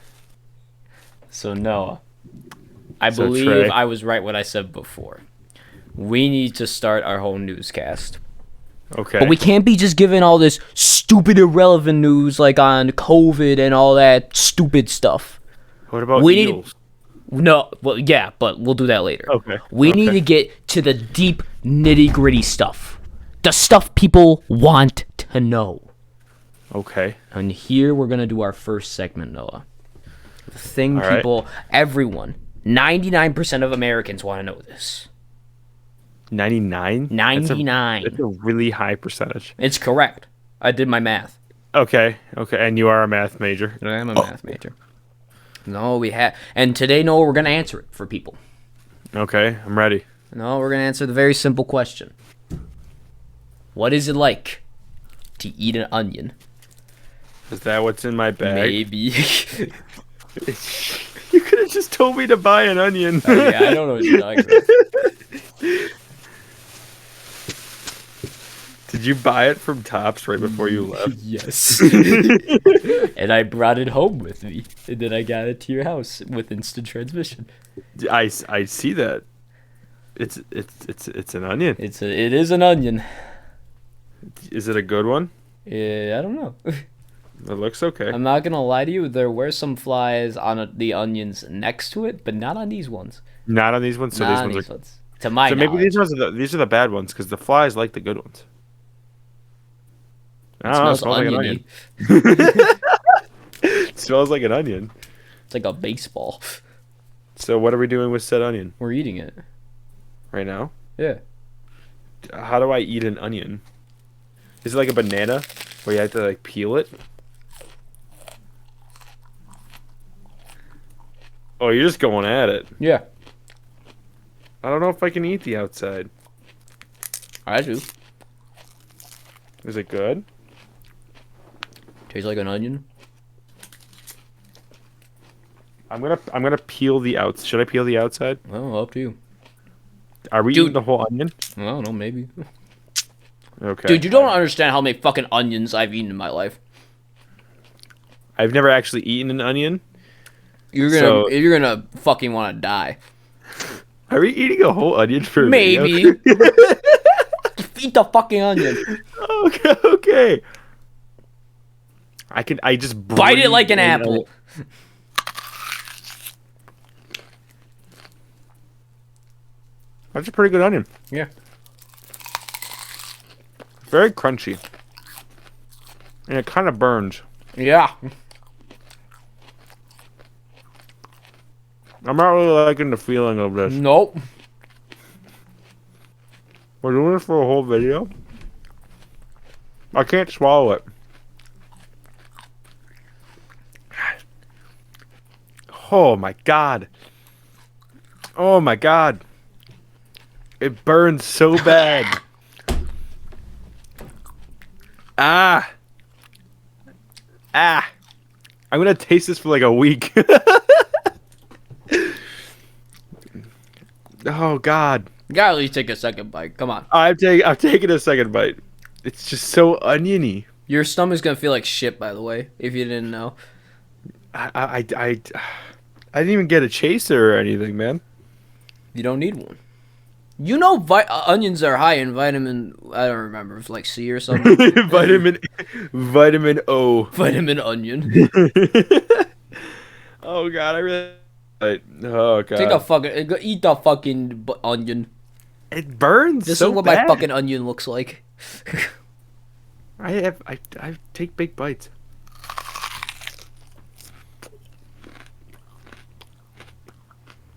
So Noah, I So, believe Trey. I was right what I said before. We need to start our whole newscast. Okay. But we can't be just giving all this stupid, irrelevant news like on COVID and all that stupid stuff. What about we eels? No, well, yeah, but we'll do that later. Okay. We need Okay. to get to the deep nitty-gritty stuff. The stuff people want to know. Okay. And here we're going to do our first segment, Noah. The thing All people, everyone, 99% of Americans want to know this. 99? 99. That's a really high percentage. It's correct. I did my math. Okay. And you are a math major. I am a math major. No, we have. And today, Noah, we're going to answer it for people. Okay, I'm ready. No, we're going to answer the very simple question. What is it like to eat an onion? Is that what's in my bag? Maybe. You could have just told me to buy an onion. Yeah, I don't know what you're talking about. Did you buy it from Tops right before you left? Yes. And I brought it home with me. And then I got it to your house with instant transmission. I see that. It's an onion. It is an onion. Is it a good one? Yeah, I don't know. It looks okay. I'm not gonna lie to you. There were some flies on the onions next to it, but not on these ones. Not on these ones. So Not these on ones these are. ones. To my So maybe knowledge. these are the bad ones because the flies like the good ones. It smells oniony. It smells like an onion. It's like a baseball. So what are we doing with said onion We're eating it. right now? Yeah. How do I eat an onion? Is it like a banana where you have to like peel it? Oh, you're just going at it. Yeah. I don't know if I can eat the outside. I do. Is it good? Tastes like an onion. I'm gonna peel the outs. Should I peel the outside? Well, up to you. Are we Dude. eating the whole onion? I don't know, maybe. Okay. Dude, you don't understand how many fucking onions I've eaten in my life. I've never actually eaten an onion. You're gonna fucking want to die. Are we eating a whole onion for a Maybe. video? Just eat the fucking onion. Okay. I just Bite it breathe like an in apple. That's a pretty good onion. Yeah. Very crunchy. And it kind of burns. Yeah. I'm not really liking the feeling of this. Nope. We're doing this for a whole video? I can't swallow it. Oh my god. Oh my god. It burns so bad. Ah. I'm gonna taste this for like a week. Oh god. You gotta at least take a second bite. Come on. I'm taking a second bite. It's just so oniony. Your stomach's gonna feel like shit, by the way, if you didn't know. I didn't even get a chaser or anything, man. You don't need one. You know, onions are high in vitamin. I don't remember. It's like C or something. Vitamin O. Vitamin onion. Oh god, I really. Oh god. Take a fucking. Eat the fucking onion. It burns. This so is what bad. my fucking onion looks like. I take big bites.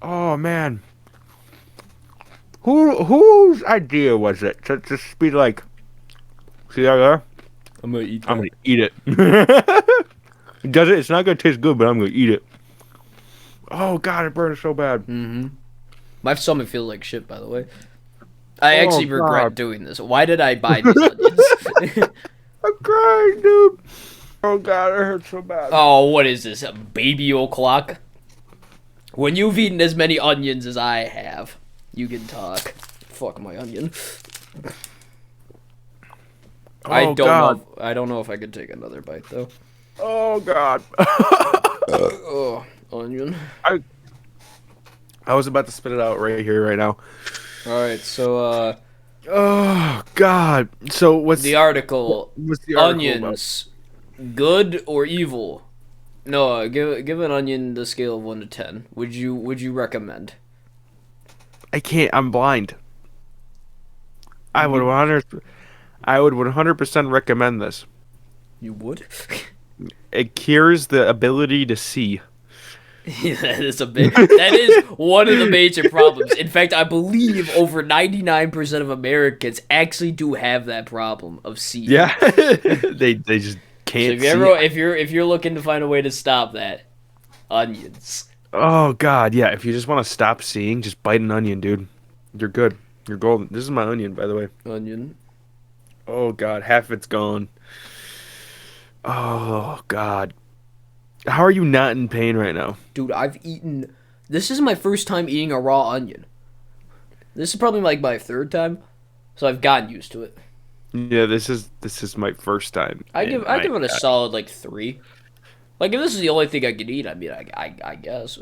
Oh man. Whose idea was it to just be like, see that there? I'm gonna eat that. I'm gonna eat it. It's not gonna taste good, but I'm gonna eat it. Oh god, it burns so bad. Mm-hmm. My stomach feels like shit, by the way. I actually regret God. doing this. Why did I buy these onions? I'm crying, dude. Oh god, it hurts so bad. Oh, what is this? A baby o'clock? When you've eaten as many onions as I have, you can talk. Fuck my onion. I don't know if I could take another bite though. Oh god. Oh, onion. I was about to spit it out right here, right now. All right, so Oh god. So what's the article? what's the article Onions, good or evil? No, give an onion the scale of 1 to 10. Would you recommend? I can't. I'm blind. I would 100% recommend this. You would? It cures the ability to see. Yeah, that is one of the major problems. In fact, I believe over 99% of Americans actually do have that problem of seeing. Yeah, they just So can't if you're looking to find a way to stop that, onions. Oh God, yeah. If you just want to stop seeing, just bite an onion, dude. You're good. You're golden. This is my onion, by the way. Onion. Oh God, half of it's gone. Oh God, how are you not in pain right now? Dude, this is my first time eating a raw onion. This is probably like my third time, so I've gotten used to it. Yeah, this is my first time. I give it a solid like 3. Like if this is the only thing I could eat, I mean, I guess.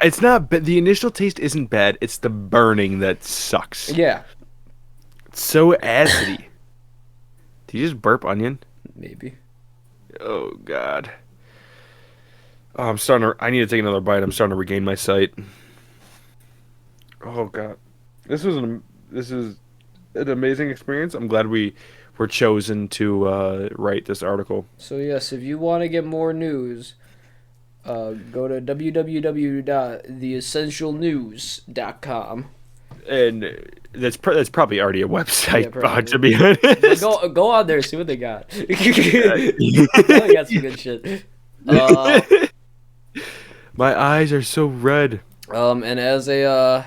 It's not, but the initial taste isn't bad. It's the burning that sucks. Yeah, It's so acidy. Did you just burp onion? maybe. Oh God. Oh, I need to take another bite. I'm starting to regain my sight. Oh God. This is an amazing experience. I'm glad we were chosen to write this article. So yes, if you want to get more news, go to www.theessentialnews.com. And that's probably already a website, Yeah, probably. to be honest. Go on there, see what they got. They got some good shit. My eyes are so red. And as our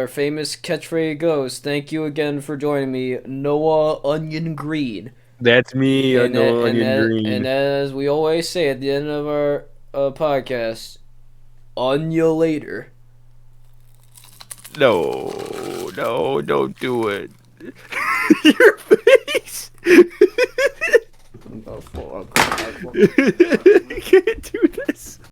famous catchphrase goes, thank you again for joining me, Noah Onion Green. That's me, Onion Green. And as we always say at the end of our podcast, on you later. No, don't do it. Your face. Oh, fuck. I can't do